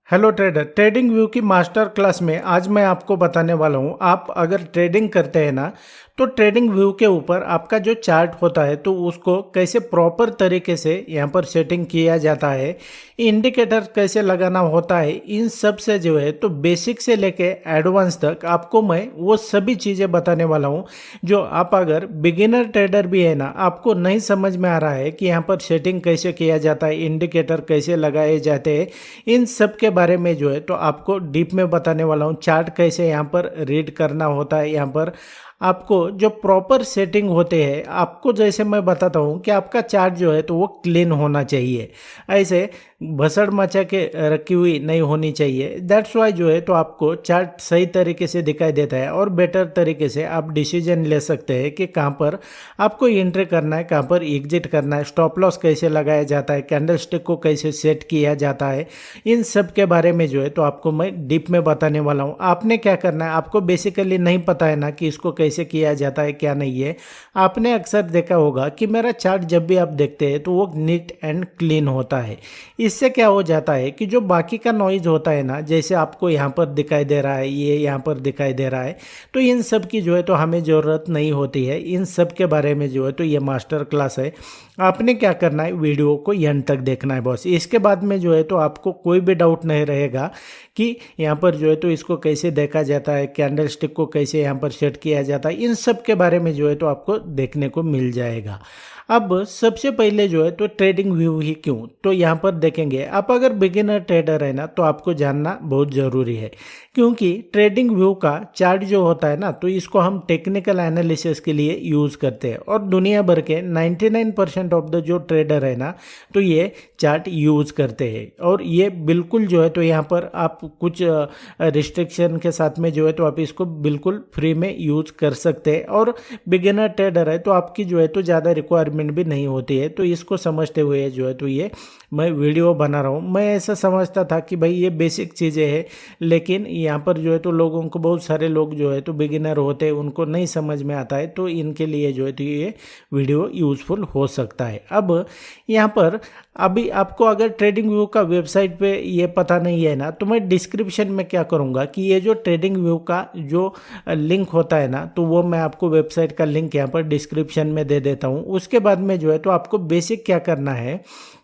Hello trader, trading view की master class में आज मैं आपको बताने वाला हूँ। आप अगर ट्रेडिंग करते हैं ना, तो ट्रेडिंग व्यू के ऊपर आपका जो चार्ट होता है तो उसको कैसे प्रॉपर तरीके से यहाँ पर सेटिंग किया जाता है, इंडिकेटर कैसे लगाना होता है, इन सब से जो है तो बेसिक से लेके एडवांस तक आपको मैं वो सभी चीज़ें बताने वाला हूँ। जो आप अगर बिगिनर ट्रेडर भी है ना, आपको नहीं समझ में आ रहा है कि यहाँ पर सेटिंग कैसे किया जाता है, इंडिकेटर कैसे लगाए जाते हैं, इन सब के बारे में जो है तो आपको डीप में बताने वाला हूँ। चार्ट कैसे यहाँ पर रीड करना होता है, यहाँ पर आपको जो प्रॉपर सेटिंग होते हैं, आपको जैसे मैं बताता हूँ कि आपका चार्ट जो है तो वो क्लीन होना चाहिए, ऐसे भसड़ मचा के रखी हुई नहीं होनी चाहिए। दैट्स वाई जो है तो आपको चार्ट सही तरीके से दिखाई देता है और बेटर तरीके से आप डिसीजन ले सकते हैं कि कहाँ पर आपको एंट्री करना है, कहाँ पर एग्जिट करना है, स्टॉप लॉस कैसे लगाया जाता है, कैंडलस्टिक को कैसे सेट किया जाता है, इन सब के बारे में जो है तो आपको मैं डीप में बताने वाला हूँ। आपने क्या करना है, आपको बेसिकली नहीं पता है ना कि इसको कैसे किया जाता है, क्या नहीं है। आपने अक्सर देखा होगा कि मेरा चार्ट जब भी आप देखते हैं तो वो नीट एंड क्लीन होता है। इससे क्या हो जाता है कि जो बाकी का नॉइज होता है ना, जैसे आपको यहाँ पर दिखाई दे रहा है, ये यहाँ पर दिखाई दे रहा है, तो इन सब की जो है तो हमें ज़रूरत नहीं होती है। इन सब के बारे में जो है तो ये मास्टर क्लास है। आपने क्या करना है, वीडियो को एंड तक देखना है बॉस। इसके बाद में जो है तो आपको कोई भी डाउट नहीं रहेगा कि यहाँ पर जो है तो इसको कैसे देखा जाता है, कैंडल स्टिक को कैसे यहाँ पर सेट किया जाता है, इन सब के बारे में जो है तो आपको देखने को मिल जाएगा। अब सबसे पहले जो है तो ट्रेडिंग व्यू ही क्यों, तो यहाँ पर देखेंगे आप अगर बिगिनर ट्रेडर है ना, तो आपको जानना बहुत ज़रूरी है। क्योंकि ट्रेडिंग व्यू का चार्ट जो होता है ना, तो इसको हम टेक्निकल एनालिसिस के लिए यूज़ करते हैं और दुनिया भर के 99% ऑफ द जो ट्रेडर है ना, तो ये चार्ट यूज़ करते हैं। और ये बिल्कुल जो है तो यहाँ पर आप कुछ रिस्ट्रिक्शन के साथ में जो है तो आप इसको बिल्कुल फ्री में यूज़ कर सकते हैं। और बिगिनर ट्रेडर है तो आपकी जो है तो ज़्यादा रिक्वायरमेंट भी नहीं होती है। तो इसको समझते हुए जो है तो ये मैं वीडियो बना रहा हूँ। मैं ऐसा समझता था कि भाई ये बेसिक चीज़ें हैं, लेकिन यहाँ पर जो है तो लोगों को, बहुत सारे लोग जो है तो बिगिनर होते हैं, उनको नहीं समझ में आता है, तो इनके लिए जो है तो ये वीडियो यूज़फुल हो सकता है। अब यहाँ पर अभी आपको अगर ट्रेडिंग व्यू का वेबसाइट पे ये पता नहीं है ना, तो मैं डिस्क्रिप्शन में क्या करूँगा कि ये जो ट्रेडिंग व्यू का जो लिंक होता है ना, तो वो मैं आपको वेबसाइट का लिंक यहाँ पर डिस्क्रिप्शन में दे देता हूँ। उसके बाद में जो है तो आपको बेसिक क्या करना है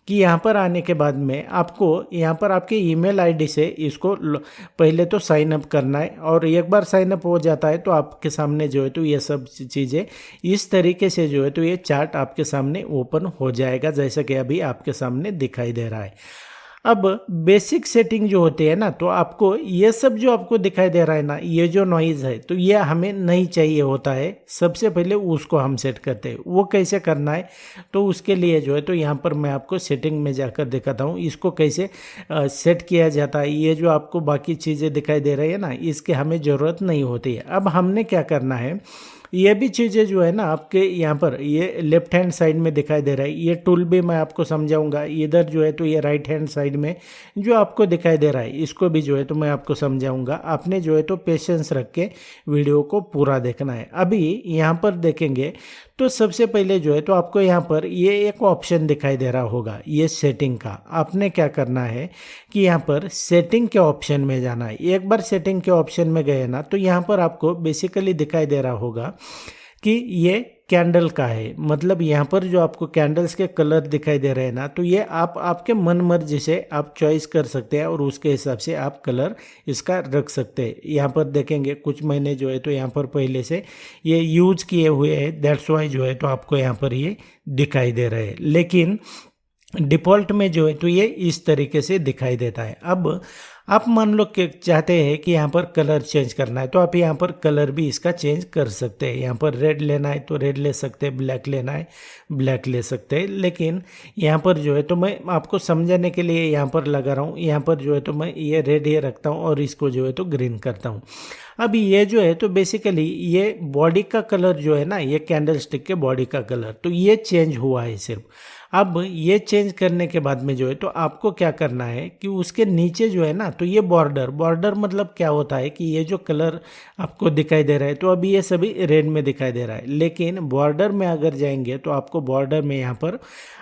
कि यहाँ पर आने के बाद में आपको यहाँ पर आपके ईमेल आईडी से इसको पहले तो साइन अप करना है। और एक बार साइन अप हो जाता है तो आपके सामने जो है तो ये सब चीज़ें इस तरीके से जो है तो ये चार्ट आपके सामने ओपन हो जाएगा, जैसा कि अभी आपके सामने दिखाई दे रहा है। अब बेसिक सेटिंग जो होती है ना, तो आपको ये सब जो आपको दिखाई दे रहा है ना, ये जो नॉइज़ है, तो ये हमें नहीं चाहिए होता है। सबसे पहले उसको हम सेट करते हैं। वो कैसे करना है, तो उसके लिए जो है तो यहाँ पर मैं आपको सेटिंग में जाकर दिखाता हूँ इसको कैसे सेट किया जाता है। ये जो आपको बाकी चीज़ें दिखाई दे रही है ना, इसके हमें ज़रूरत नहीं होती है। अब हमने क्या करना है, ये भी चीज़ें जो है ना आपके यहाँ पर ये लेफ्ट हैंड साइड में दिखाई दे रहा है, ये टूल भी मैं आपको समझाऊंगा। इधर जो है तो ये राइट हैंड साइड में जो आपको दिखाई दे रहा है, इसको भी जो है तो मैं आपको समझाऊंगा। आपने जो है तो पेशेंस रख के वीडियो को पूरा देखना है। अभी यहाँ पर देखेंगे तो सबसे पहले जो है तो आपको यहाँ पर ये एक ऑप्शन दिखाई दे रहा होगा, ये सेटिंग का। आपने क्या करना है कि यहाँ पर सेटिंग के ऑप्शन में जाना है। एक बार सेटिंग के ऑप्शन में गए ना, तो यहाँ पर आपको बेसिकली दिखाई दे रहा होगा कि ये कैंडल का है। मतलब यहाँ पर जो आपको कैंडल्स के कलर दिखाई दे रहे हैं ना, तो ये आप आपके मन मर्जी से आप चॉइस कर सकते हैं और उसके हिसाब से आप कलर इसका रख सकते हैं। यहाँ पर देखेंगे कुछ महीने जो है तो यहाँ पर पहले से ये यूज किए हुए हैं, दैट्स वाई जो है तो आपको यहाँ पर ये दिखाई दे रहे हैं। लेकिन डिफ़ॉल्ट में जो है तो ये इस तरीके से दिखाई देता है। अब आप मान लो कि चाहते हैं कि यहाँ पर कलर चेंज करना है, तो आप यहाँ पर कलर भी इसका चेंज कर सकते हैं। यहाँ पर रेड लेना है तो रेड ले सकते हैं, ब्लैक लेना है ब्लैक ले सकते हैं। लेकिन यहाँ पर जो है तो मैं आपको समझाने के लिए यहाँ पर लगा रहा हूँ। यहाँ पर जो है तो मैं ये रेड ये रखता हूँ और इसको जो है तो ग्रीन करता हूँ। अब ये जो है तो बेसिकली ये बॉडी का कलर जो है ना, ये कैंडल स्टिक के बॉडी का कलर, तो ये चेंज हुआ है सिर्फ। अब ये चेंज करने के बाद में जो है तो आपको क्या करना है कि उसके नीचे जो है ना, तो ये बॉर्डर मतलब क्या होता है कि ये जो कलर आपको दिखाई दे रहा है, तो अभी ये सभी रेड में दिखाई दे रहा है। लेकिन बॉर्डर में अगर जाएंगे तो आपको बॉर्डर में यहाँ पर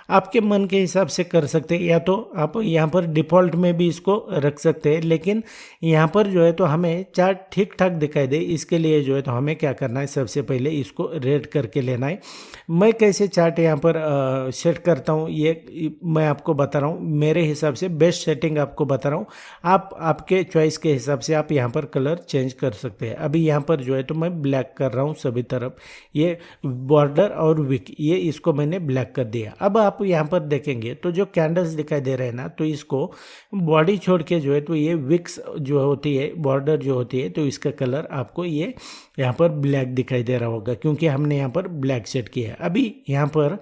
आपके मन के हिसाब से कर सकते हैं, या तो आप यहाँ पर डिफ़ॉल्ट में भी इसको रख सकते हैं, लेकिन यहाँ पर जो है तो हमें चार्ट ठीक ठाक दिखाई दे इसके लिए जो है तो हमें क्या करना है, सबसे पहले इसको रेड करके लेना है। मैं कैसे चार्ट यहाँ पर सेट करता हूँ ये मैं आपको बता रहा हूँ, मेरे हिसाब से बेस्ट सेटिंग आपको बता रहा हूँ। आप आपके चॉइस के हिसाब से आप यहाँ पर कलर चेंज कर सकते हैं। अभी यहाँ पर जो है तो मैं ब्लैक कर रहा हूँ सभी तरफ, ये बॉर्डर और विक ये इसको मैंने ब्लैक कर दिया। अब आप यहाँ पर देखेंगे तो जो कैंडल्स दिखाई दे रहे हैं ना, तो इसको बॉडी छोड़ के जो है तो ये विक्स जो होती है, बॉर्डर जो होती है, तो इसका कलर आपको ये यहाँ पर ब्लैक दिखाई दे रहा होगा, क्योंकि हमने यहाँ पर ब्लैक सेट किया है। अभी यहाँ पर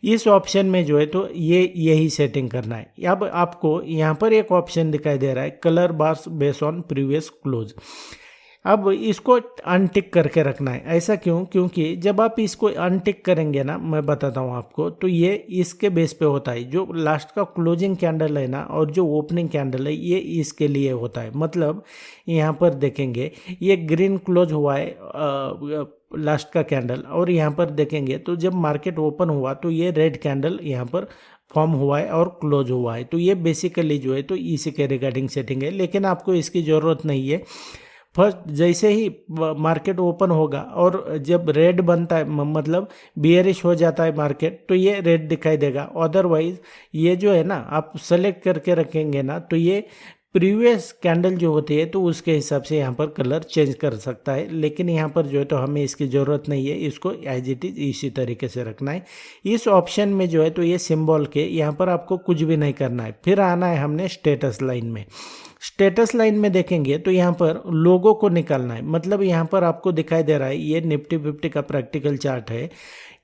इस ऑप्शन में जो है तो ये यही सेटिंग करना है। अब आपको यहाँ पर एक ऑप्शन दिखाई दे रहा है, colour bars based on previous close. अब इसको अनटिक करके रखना है। ऐसा क्यों? क्योंकि जब आप इसको अनटिक करेंगे ना, मैं बताता हूँ आपको, तो ये इसके बेस पे होता है। जो लास्ट का क्लोजिंग कैंडल है ना, और जो ओपनिंग कैंडल है, ये इसके लिए होता है। मतलब यहाँ पर देखेंगे ये ग्रीन क्लोज हुआ है लास्ट का कैंडल, और यहाँ पर देखेंगे तो जब मार्केट ओपन हुआ तो ये रेड कैंडल यहाँ पर फॉर्म हुआ है और क्लोज हुआ है। तो ये बेसिकली जो है तो इसी के रिगार्डिंग सेटिंग है, लेकिन आपको इसकी ज़रूरत नहीं है। फर्स्ट जैसे ही मार्केट ओपन होगा और जब रेड बनता है, मतलब बियरिश हो जाता है मार्केट, तो ये रेड दिखाई देगा। अदरवाइज ये जो है ना, आप सेलेक्ट करके रखेंगे ना, तो ये प्रीवियस कैंडल जो होती है तो उसके हिसाब से यहाँ पर कलर चेंज कर सकता है। लेकिन यहाँ पर जो है तो हमें इसकी ज़रूरत नहीं है, इसको एज इट इज़ इसी तरीके से रखना है। इस ऑप्शन में जो है तो ये सिंबल के यहाँ पर आपको कुछ भी नहीं करना है। फिर आना है हमने स्टेटस लाइन में। स्टेटस लाइन में देखेंगे तो यहाँ पर लोगो को निकालना है। मतलब यहाँ पर आपको दिखाई दे रहा है ये निफ्टी 50 का प्रैक्टिकल चार्ट है,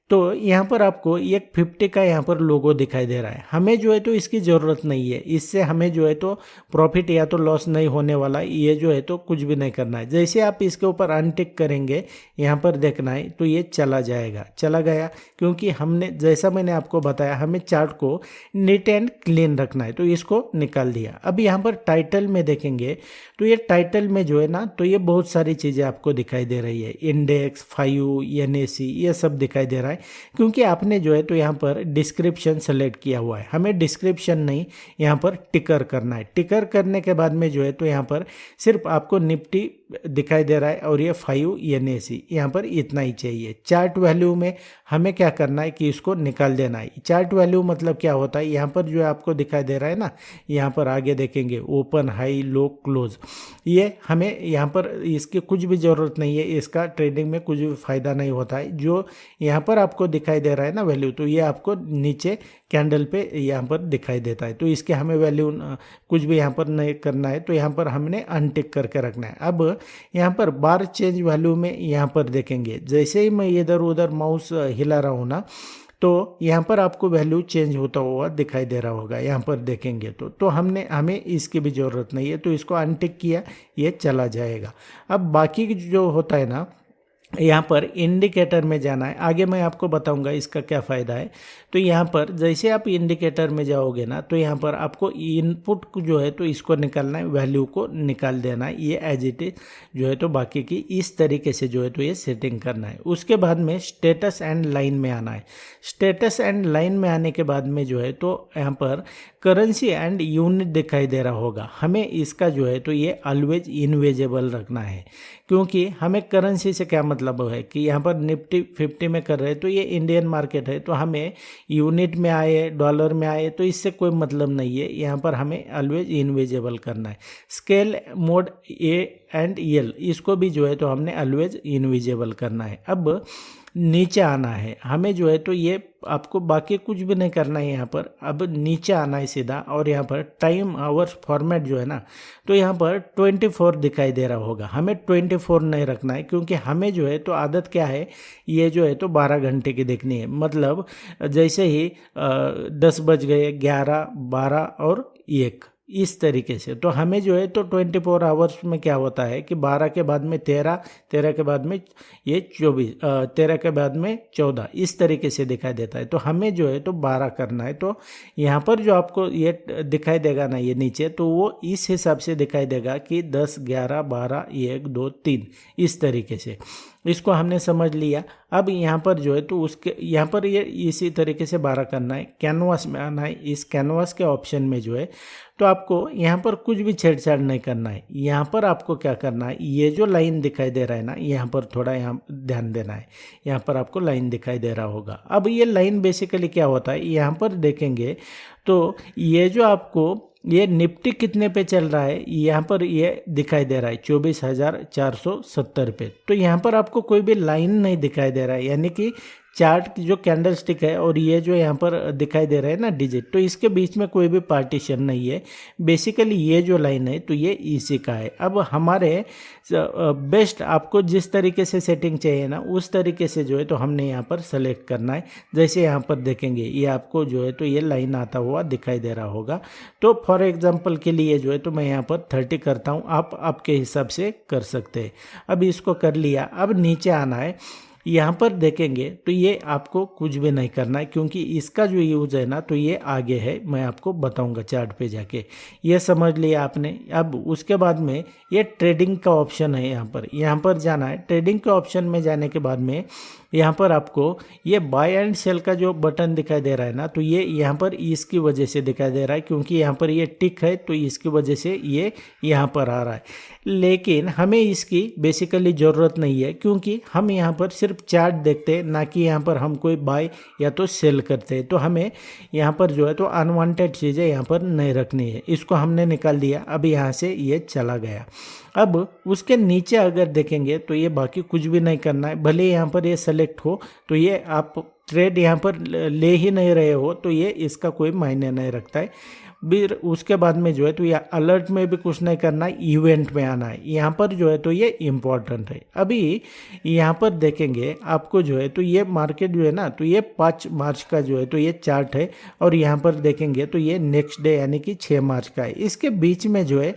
तो यहाँ पर आपको एक 50 का यहाँ पर लोगो दिखाई दे रहा है। हमें जो है तो इसकी ज़रूरत नहीं है, इससे हमें जो है तो प्रॉफिट या तो लॉस नहीं होने वाला, ये जो है तो कुछ भी नहीं करना है। जैसे आप इसके ऊपर अनटिक करेंगे, यहाँ पर देखना है तो ये चला जाएगा, चला गया, क्योंकि हमने जैसा मैंने आपको बताया हमें चार्ट को नीट एंड क्लीन रखना है, तो इसको निकाल दिया। अब यहाँ पर टाइटल में देखेंगे तो ये टाइटल में जो है ना, तो ये बहुत सारी चीज़ें आपको दिखाई दे रही है, इंडेक्स 5 NAC ये सब दिखाई दे रहा है। क्योंकि आपने जो है तो यहाँ पर डिस्क्रिप्शन सेलेक्ट किया हुआ है। हमें डिस्क्रिप्शन नहीं, यहाँ पर टिकर करना है। टिकर करने के बाद में जो है तो यहाँ पर सिर्फ आपको निफ्टी दिखाई दे रहा है और ये 5 NAC, यहाँ पर इतना ही चाहिए। चार्ट वैल्यू में हमें क्या करना है कि इसको निकाल देना है। चार्ट वैल्यू मतलब क्या होता है, यहाँ पर जो है आपको दिखाई दे रहा है ना, यहाँ पर आगे देखेंगे ओपन, हाई, लो, क्लोज, ये हमें यहाँ पर इसकी कुछ भी ज़रूरत नहीं है। इसका ट्रेडिंग में कुछ भी फ़ायदा नहीं होता है। जो यहाँ पर आपको दिखाई दे रहा है ना वैल्यू, तो ये आपको नीचे कैंडल पे यहाँ पर दिखाई देता है। तो इसके हमें वैल्यू कुछ भी यहाँ पर नहीं करना है, तो यहाँ पर हमने अनटिक करके रखना है। अब यहाँ पर बार चेंज वैल्यू में यहाँ पर देखेंगे, जैसे ही मैं इधर उधर माउस हिला रहा हूँ ना, तो यहाँ पर आपको वैल्यू चेंज होता हुआ दिखाई दे रहा होगा। यहाँ पर देखेंगे तो हमें इसकी भी ज़रूरत नहीं है, तो इसको अनटिक किया, ये चला जाएगा। अब बाकी जो होता है ना, यहाँ पर इंडिकेटर में जाना है। आगे मैं आपको बताऊंगा इसका क्या फ़ायदा है। तो यहाँ पर जैसे आप इंडिकेटर में जाओगे ना, तो यहाँ पर आपको इनपुट जो है तो इसको निकालना है, वैल्यू को निकाल देना है। ये एज इट इज जो है तो बाकी की इस तरीके से जो है तो ये सेटिंग करना है। उसके बाद में स्टेटस एंड लाइन में आना है। स्टेटस एंड लाइन में आने के बाद में जो है तो यहाँ पर करेंसी एंड यूनिट दिखाई दे रहा होगा। हमें इसका जो है तो ये ऑलवेज इनविजिबल रखना है, क्योंकि हमें करेंसी से क्या मतलब है कि यहाँ पर निफ्टी 50 में कर रहे हैं तो ये इंडियन मार्केट है, तो हमें यूनिट में आए, डॉलर में आए, तो इससे कोई मतलब नहीं है। यहाँ पर हमें ऑलवेज इनविजिबल करना है। Scale mode A and L इसको भी जो है तो हमने ऑलवेज इनविजिबल करना है। अब नीचे आना है हमें जो है तो ये आपको बाकी कुछ भी नहीं करना है। यहाँ पर अब नीचे आना है सीधा, और यहाँ पर टाइम आवर्स फॉर्मेट जो है ना, तो यहाँ पर 24 दिखाई दे रहा होगा। हमें 24 नहीं रखना है, क्योंकि हमें जो है तो आदत क्या है, ये जो है तो 12 घंटे की देखनी है। मतलब जैसे ही 10 बज गए, 11, 12 और 1 इस तरीके से, तो हमें जो है तो 24 आवर्स में क्या होता है कि 12 के बाद में 13, 13 के बाद में ये 24, 13 के बाद में 14 इस तरीके से दिखाई देता है। तो हमें जो है तो 12 करना है। तो यहाँ पर जो आपको ये दिखाई देगा ना, ये नीचे, तो वो इस हिसाब से दिखाई देगा कि 10, 11, 12, 1, 2, 3 इस तरीके से। इसको हमने समझ लिया। अब यहाँ पर जो है तो उसके यहाँ पर ये इसी तरीके से 12 करना है, कैनवास में आना है। इस कैनवास के ऑप्शन में जो है तो आपको यहाँ पर कुछ भी छेड़छाड़ नहीं करना है। यहाँ पर आपको क्या करना है, ये जो लाइन दिखाई दे रहा है ना, यहाँ पर थोड़ा यहाँ ध्यान देना है। यहाँ पर आपको लाइन दिखाई दे रहा होगा। अब ये लाइन बेसिकली क्या होता है, यहाँ पर देखेंगे तो ये जो आपको ये निफ्टी कितने पे चल रहा है, यहाँ पर ये दिखाई दे रहा है 24,470 पे। तो यहाँ पर आपको कोई भी लाइन नहीं दिखाई दे रहा है, यानी कि चार्ट की जो कैंडल स्टिक है और ये जो यहाँ पर दिखाई दे रहा है ना डिजिट, तो इसके बीच में कोई भी पार्टीशन नहीं है। बेसिकली ये जो लाइन है तो ये इसी का है। अब हमारे बेस्ट आपको जिस तरीके से सेटिंग चाहिए ना उस तरीके से जो है तो हमने यहाँ पर सेलेक्ट करना है। जैसे यहाँ पर देखेंगे ये आपको जो है तो ये लाइन आता हुआ दिखाई दे रहा होगा। तो फॉर एग्जांपल के लिए जो है तो मैं यहाँ पर 30 करता हूँ, आप आपके हिसाब से कर सकते हैं। अब इसको कर लिया, अब नीचे आना है। यहाँ पर देखेंगे तो ये आपको कुछ भी नहीं करना है, क्योंकि इसका जो यूज है ना तो ये आगे है, मैं आपको बताऊंगा चार्ट पे जाके। ये समझ लिया आपने। अब उसके बाद में ये ट्रेडिंग का ऑप्शन है, यहाँ पर जाना है। ट्रेडिंग के ऑप्शन में जाने के बाद में यहाँ पर आपको ये बाय एंड सेल का जो बटन दिखाई दे रहा है ना, तो ये यहाँ पर इसकी वजह से दिखाई दे रहा है, क्योंकि यहाँ पर ये टिक है तो इसकी वजह से ये यहाँ पर आ रहा है। लेकिन हमें इसकी बेसिकली ज़रूरत नहीं है, क्योंकि हम यहाँ पर सिर्फ चार्ट देखते हैं, ना कि यहाँ पर हम कोई बाय या तो सेल करते हैं। तो हमें यहाँ पर जो है तो अनवांटेड चीज़ें यहाँ पर नहीं रखनी है। इसको हमने निकाल दिया। अब यहाँ से ये चला गया। अब उसके नीचे अगर देखेंगे तो ये बाकी कुछ भी नहीं करना है। भले यहाँ पर ये सेलेक्ट हो तो ये आप ट्रेड यहाँ पर ले ही नहीं रहे हो तो ये इसका कोई मायने नहीं रखता है। फिर उसके बाद में जो है तो ये अलर्ट में भी कुछ नहीं करना है, इवेंट में आना है। यहाँ पर जो है तो ये इम्पॉर्टेंट है। अभी यहाँ पर देखेंगे आपको जो है तो ये मार्केट जो है ना तो ये 5 मार्च का जो है तो ये चार्ट है, और यहाँ पर देखेंगे तो ये नेक्स्ट डे यानी कि 6 मार्च का है। इसके बीच में जो है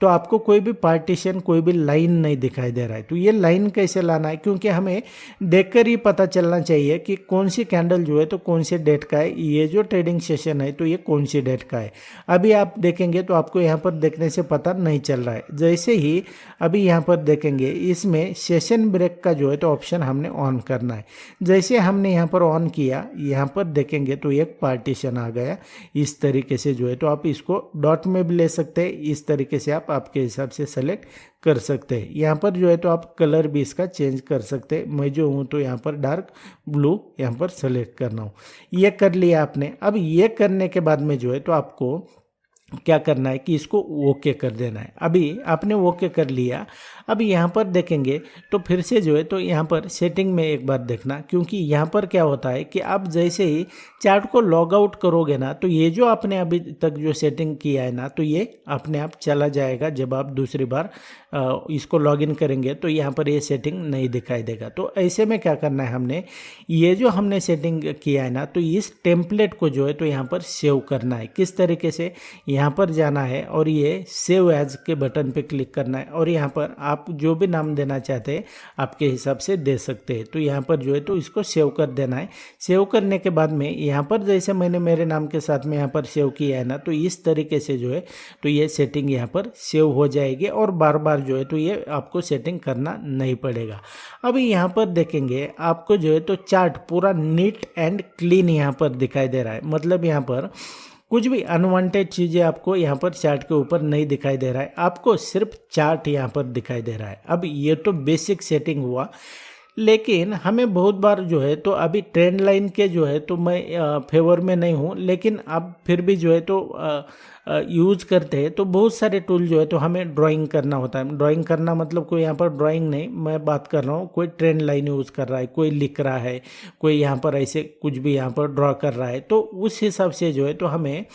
तो आपको कोई भी पार्टीशन, कोई भी लाइन नहीं दिखाई दे रहा है। तो ये लाइन कैसे लाना है, क्योंकि हमें देखकर ही पता चलना चाहिए कि कौन सी कैंडल जो है तो कौन से डेट का है। ये जो ट्रेडिंग सेशन है तो ये कौन सी डेट का है। अभी आप देखेंगे तो आपको यहाँ पर देखने से पता नहीं चल रहा है। जैसे ही अभी यहाँ पर देखेंगे इसमें सेशन ब्रेक का जो है तो ऑप्शन हमने ऑन करना है। जैसे हमने यहाँ पर ऑन किया, यहाँ पर देखेंगे तो एक पार्टीशन आ गया। इस तरीके से जो है तो आप इसको डॉट में भी ले सकते हैं। इस तरीके से आप आपके हिसाब से सेलेक्ट कर सकते हैं। यहाँ पर जो है तो आप कलर भी इसका चेंज कर सकते हैं। मैं जो हूँ तो यहाँ पर डार्क ब्लू यहाँ पर सेलेक्ट करना हूँ। ये कर लिया आपने। अब ये करने के बाद में जो है तो आपको क्या करना है कि इसको ओके कर देना है। अभी आपने ओके कर लिया। अब यहाँ पर देखेंगे तो फिर से जो है तो यहाँ पर सेटिंग में एक बार देखना, क्योंकि यहाँ पर क्या होता है कि आप जैसे ही चार्ट को लॉग आउट करोगे ना तो ये जो आपने अभी तक जो सेटिंग किया है ना तो ये अपने आप चला जाएगा। जब आप दूसरी बार इसको लॉगिन करेंगे तो यहाँ पर ये सेटिंग नहीं दिखाई देगा। तो ऐसे में क्या करना है, हमने ये जो हमने सेटिंग किया है ना तो इस टेम्पलेट को जो है तो यहाँ पर सेव करना है। किस तरीके से, यहाँ पर जाना है और ये सेव एज के बटन पे क्लिक करना है, और यहाँ पर आप जो भी नाम देना चाहते हैं आपके हिसाब से दे सकते हैं। तो यहाँ पर जो है तो इसको सेव कर देना है। सेव करने के बाद में यहाँ पर जैसे मैंने मेरे नाम के साथ में यहाँ पर सेव किया है ना तो इस तरीके से जो है तो ये सेटिंग यहाँ पर सेव हो जाएगी, और बार बार जो है तो ये आपको सेटिंग करना नहीं पड़ेगा। अभी यहाँ पर देखेंगे आपको जो है तो चार्ट पूरा नीट एंड क्लीन यहाँ पर दिखाई दे रहा है। मतलब यहाँ पर कुछ भी अनवांटेड चीज़ें आपको यहाँ पर चार्ट के ऊपर नहीं दिखाई दे रहा है, आपको सिर्फ चार्ट यहाँ पर दिखाई दे रहा है। अब ये तो बेसिक सेटिंग हुआ, लेकिन हमें बहुत बार जो है तो अभी ट्रेंड लाइन के जो है तो मैं फेवर में नहीं हूँ, लेकिन अब फिर भी जो है तो यूज करते हैं तो बहुत सारे टूल जो है तो हमें ड्राइंग करना होता है। ड्राइंग करना मतलब कोई यहाँ पर ड्राइंग नहीं, मैं बात कर रहा हूँ कोई ट्रेंड लाइन यूज़ कर रहा है, कोई लिख रहा है, कोई यहाँ पर ऐसे कुछ भी यहाँ पर ड्रॉ कर रहा है। तो उस हिसाब से जो है तो हमें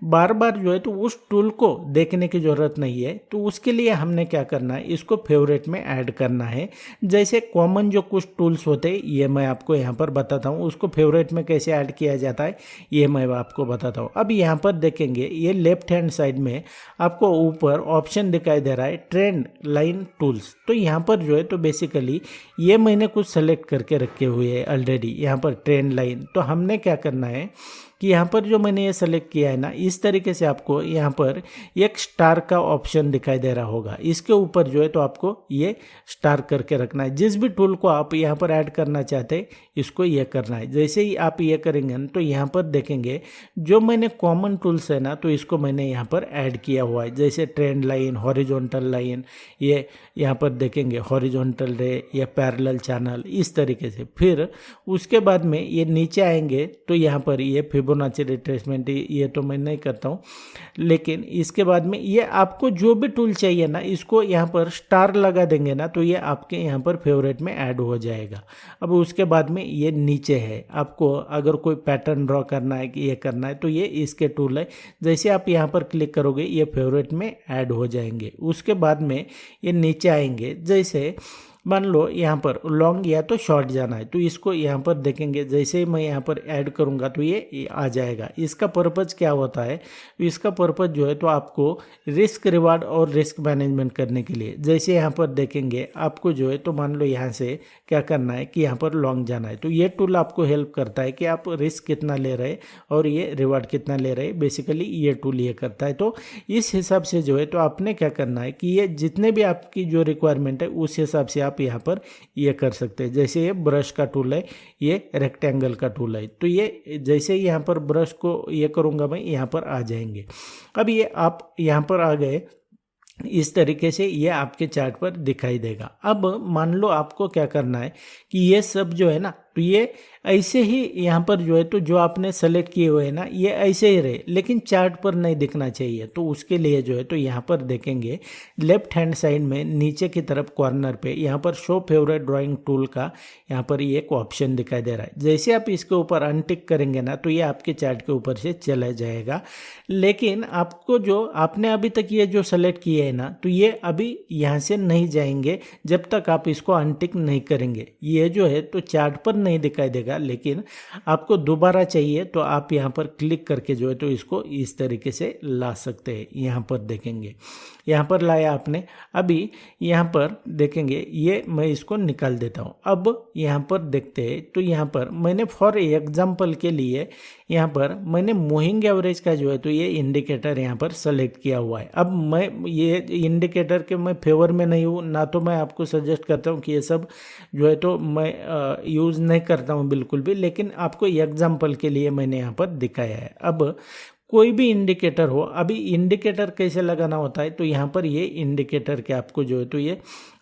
बार बार जो है तो उस टूल को देखने की ज़रूरत नहीं है। तो उसके लिए हमने क्या करना है, इसको फेवरेट में ऐड करना है। जैसे कॉमन जो कुछ टूल्स होते हैं ये मैं आपको यहाँ पर बताता हूँ, उसको फेवरेट में कैसे ऐड किया जाता है ये मैं आपको बताता हूँ। अब यहाँ पर देखेंगे ये लेफ्ट हैंड साइड में आपको ऊपर ऑप्शन दिखाई दे रहा है ट्रेंड लाइन टूल्स। तो यहाँ पर जो है तो बेसिकली ये मैंने कुछ सेलेक्ट करके रखे हुए हैं ऑलरेडी यहाँ पर ट्रेंड लाइन। तो हमने क्या करना है कि यहाँ पर जो मैंने ये सेलेक्ट किया है ना, इस तरीके से आपको यहाँ पर एक स्टार का ऑप्शन दिखाई दे रहा होगा। इसके ऊपर जो है तो आपको ये स्टार करके रखना है। जिस भी टूल को आप यहाँ पर ऐड करना चाहते हैं इसको ये करना है। जैसे ही आप ये करेंगे ना तो यहाँ पर देखेंगे जो मैंने कॉमन टूल्स है ना तो इसको मैंने यहाँ पर ऐड किया हुआ है। जैसे ट्रेंड लाइन, हॉरिजॉन्टल लाइन, ये यहाँ पर देखेंगे हॉरिजॉन्टल रे या पैरेलल चैनल, इस तरीके से। फिर उसके बाद में ये नीचे आएंगे तो यहाँ पर ये फिबोनाची रिट्रेसमेंट, ये तो मैं नहीं करता हूँ, लेकिन इसके बाद में ये आपको जो भी टूल चाहिए ना इसको यहाँ पर स्टार लगा देंगे ना तो ये आपके यहाँ पर फेवरेट में ऐड हो जाएगा। अब उसके बाद में ये नीचे है, आपको अगर कोई पैटर्न ड्रॉ करना है कि ये करना है तो ये इसके टूल है। जैसे आप यहाँ पर क्लिक करोगे ये फेवरेट में ऐड हो जाएंगे। उसके बाद में ये नीचे आएंगे, जैसे मान लो यहाँ पर लॉन्ग या तो शॉर्ट जाना है तो इसको यहाँ पर देखेंगे। जैसे ही मैं यहाँ पर ऐड करूँगा तो ये आ जाएगा। इसका पर्पज़ क्या होता है, इसका पर्पज़ जो है तो आपको रिस्क रिवार्ड और रिस्क मैनेजमेंट करने के लिए। जैसे यहाँ पर देखेंगे आपको जो है तो मान लो यहाँ से क्या करना है कि यहाँ पर लॉन्ग जाना है तो ये टूल आपको हेल्प करता है कि आप रिस्क कितना ले रहे और ये रिवार्ड कितना ले रहे, बेसिकली ये टूल ये करता है। तो इस हिसाब से जो है तो आपने क्या करना है कि ये जितने भी आपकी जो रिक्वायरमेंट है उस हिसाब से आप यहाँ पर ये कर सकते हैं। जैसे ये ब्रश का टूल है, ये रेक्टेंगल का टूल है, तो ये जैसे ही यहाँ पर ब्रश को ये करूँगा मैं यहाँ पर आ जाएंगे। अब ये आप यहाँ पर आ गए, इस तरीके से ये आपके चार्ट पर दिखाई देगा। अब मान लो आपको क्या करना है कि ये सब जो है ना तो ये ऐसे ही यहाँ पर जो है तो जो आपने सेलेक्ट किए हुए हैं ना ये ऐसे ही रहे, लेकिन चार्ट पर नहीं दिखना चाहिए। तो उसके लिए जो है तो यहाँ पर देखेंगे लेफ्ट हैंड साइड में नीचे की तरफ कॉर्नर पे यहाँ पर शो फेवरेट ड्राइंग टूल का यहाँ पर ये एक ऑप्शन दिखाई दे रहा है। जैसे आप इसके ऊपर अनटिक करेंगे ना तो ये आपके चार्ट के ऊपर से चला जाएगा। लेकिन आपको जो आपने अभी तक ये जो सेलेक्ट किए है ना तो ये अभी यहाँ से नहीं जाएंगे जब तक आप इसको अनटिक नहीं करेंगे। ये जो है तो चार्ट पर नहीं दिखाई देगा, लेकिन आपको दोबारा चाहिए तो आप यहाँ पर क्लिक करके जो है तो इसको इस तरीके से ला सकते हैं। यहाँ पर देखेंगे, यहाँ पर लाया आपने, अभी यहाँ पर देखेंगे ये मैं इसको निकाल देता हूँ। अब यहाँ पर देखते हैं तो यहाँ पर मैंने फॉर एग्जांपल के लिए यहाँ पर मैंने मूविंग एवरेज का जो है तो ये इंडिकेटर यहाँ पर सेलेक्ट किया हुआ है। अब मैं ये इंडिकेटर के मैं फेवर में नहीं हूँ ना, तो मैं आपको सजेस्ट करता हूँ कि ये सब जो है तो मैं यूज़ नहीं करता हूँ बिल्कुल भी, लेकिन आपको एग्जांपल के लिए मैंने यहाँ पर दिखाया है। अब कोई भी इंडिकेटर हो, अभी इंडिकेटर कैसे लगाना होता है तो यहाँ पर ये इंडिकेटर के आपको जो है तो ये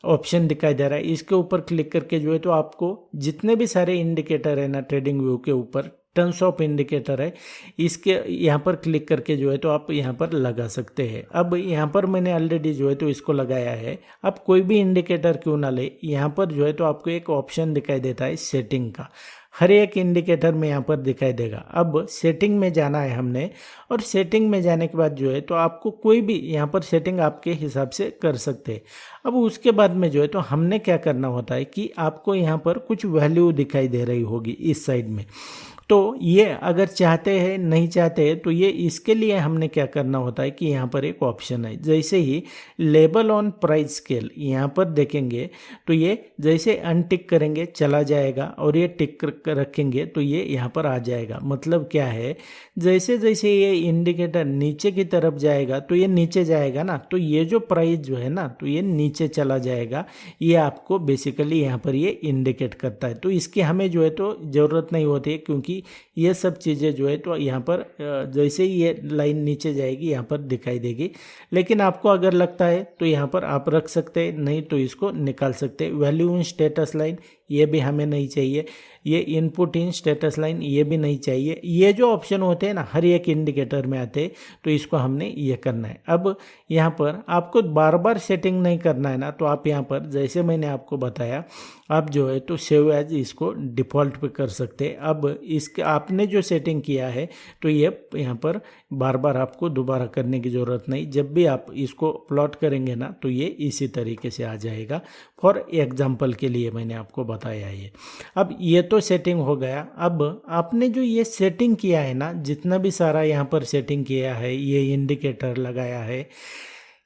ऑप्शन दिखाई दे रहा है। इसके ऊपर क्लिक करके जो है तो आपको जितने भी सारे इंडिकेटर है ना ट्रेडिंग व्यू के ऊपर टन्स ऑफ इंडिकेटर है, इसके यहाँ पर क्लिक करके जो है तो आप यहाँ पर लगा सकते हैं। अब यहाँ पर मैंने ऑलरेडी जो है तो इसको लगाया है। अब कोई भी इंडिकेटर क्यों ना ले, यहाँ पर जो है तो आपको एक ऑप्शन दिखाई देता है सेटिंग का, हर एक इंडिकेटर में यहाँ पर दिखाई देगा। अब सेटिंग में जाना है हमने, और सेटिंग में जाने के बाद जो है तो आपको कोई भी यहाँ पर सेटिंग आपके हिसाब से कर सकते हैं। अब उसके बाद में जो है तो हमने क्या करना होता है कि आपको यहाँ पर कुछ वैल्यू दिखाई दे रही होगी इस साइड में, तो ये अगर चाहते हैं नहीं चाहते हैं तो ये इसके लिए हमने क्या करना होता है कि यहाँ पर एक ऑप्शन है, जैसे ही लेबल ऑन प्राइस स्केल यहाँ पर देखेंगे तो ये जैसे अनटिक करेंगे चला जाएगा, और ये टिक रखेंगे तो ये यहाँ पर आ जाएगा। मतलब क्या है, जैसे जैसे ये इंडिकेटर नीचे की तरफ जाएगा तो ये नीचे जाएगा ना, तो ये जो प्राइस जो है ना तो ये नीचे चला जाएगा। ये आपको बेसिकली यहाँ पर ये इंडिकेट करता है। तो इसकी हमें जो है तो ज़रूरत नहीं होती है, क्योंकि ये सब चीज़ें जो है तो यहाँ पर जैसे ही ये लाइन नीचे जाएगी यहाँ पर दिखाई देगी। लेकिन आपको अगर लगता है तो यहाँ पर आप रख सकते हैं, नहीं तो इसको निकाल सकते हैं। वैल्यू इन स्टेटस लाइन ये भी हमें नहीं चाहिए, ये इनपुट इन स्टेटस लाइन ये भी नहीं चाहिए। ये जो ऑप्शन होते हैं ना हर एक इंडिकेटर में आते हैं, तो इसको हमने ये करना है। अब यहाँ पर आपको बार बार सेटिंग नहीं करना है ना, तो आप यहाँ पर जैसे मैंने आपको बताया आप जो है तो सेव एज इसको डिफ़ॉल्ट पे कर सकते हैं। अब इसके आपने जो सेटिंग किया है तो ये यहाँ पर बार बार आपको दोबारा करने की ज़रूरत नहीं। जब भी आप इसको प्लॉट करेंगे ना तो ये इसी तरीके से आ जाएगा। फॉर एग्जांपल के लिए मैंने आपको बताया ये। अब ये तो सेटिंग हो गया। अब आपने जो ये सेटिंग किया है ना, जितना भी सारा यहाँ पर सेटिंग किया है, ये इंडिकेटर लगाया है,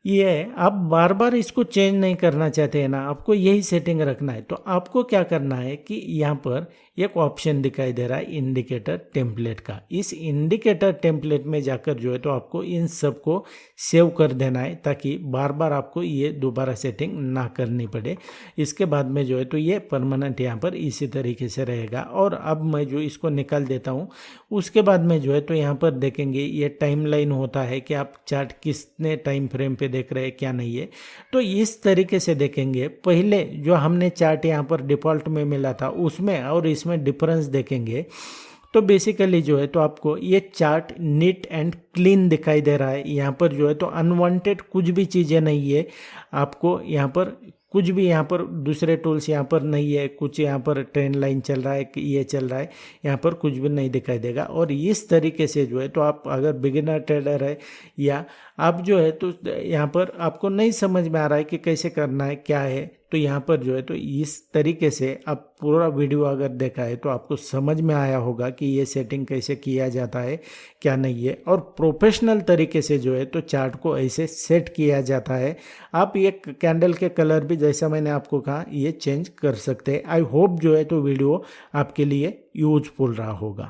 ये आप बार बार इसको चेंज नहीं करना चाहते हैं ना, आपको यही सेटिंग रखना है। तो आपको क्या करना है कि यहाँ पर एक ऑप्शन दिखाई दे रहा है इंडिकेटर टेम्पलेट का। इस इंडिकेटर टेम्पलेट में जाकर जो है तो आपको इन सब को सेव कर देना है, ताकि बार बार आपको ये दोबारा सेटिंग ना करनी पड़े। इसके बाद में जो है तो ये परमानेंट यहाँ पर इसी तरीके से रहेगा। और अब मैं जो इसको निकाल देता हूँ, उसके बाद में जो है तो यहाँ पर देखेंगे ये टाइमलाइन होता है कि आप चार्ट कितने टाइम फ्रेम पे देख रहे हैं क्या नहीं है। तो इस तरीके से देखेंगे, पहले जो हमने चार्ट यहाँ पर डिफ़ॉल्ट में मिला था उसमें और इसमें डिफरेंस देखेंगे तो बेसिकली जो है तो आपको ये चार्ट नीट एंड क्लीन दिखाई दे रहा है। यहाँ पर जो है तो अनवांटेड कुछ भी चीज़ें नहीं है, आपको यहाँ पर कुछ भी यहाँ पर दूसरे टूल्स यहाँ पर नहीं है, कुछ यहाँ पर ट्रेंड लाइन चल रहा है कि ये चल रहा है, यहाँ पर कुछ भी नहीं दिखाई देगा। और इस तरीके से जो है तो आप अगर बिगिनर ट्रेडर है या आप जो है तो यहाँ पर आपको नहीं समझ में आ रहा है कि कैसे करना है क्या है, तो यहाँ पर जो है तो इस तरीके से आप पूरा वीडियो अगर देखा है तो आपको समझ में आया होगा कि ये सेटिंग कैसे किया जाता है क्या नहीं है। और प्रोफेशनल तरीके से जो है तो चार्ट को ऐसे सेट किया जाता है। आप ये कैंडल के कलर भी जैसा मैंने आपको कहा ये चेंज कर सकते हैं। आई होप जो है तो वीडियो आपके लिए यूजफुल रहा होगा।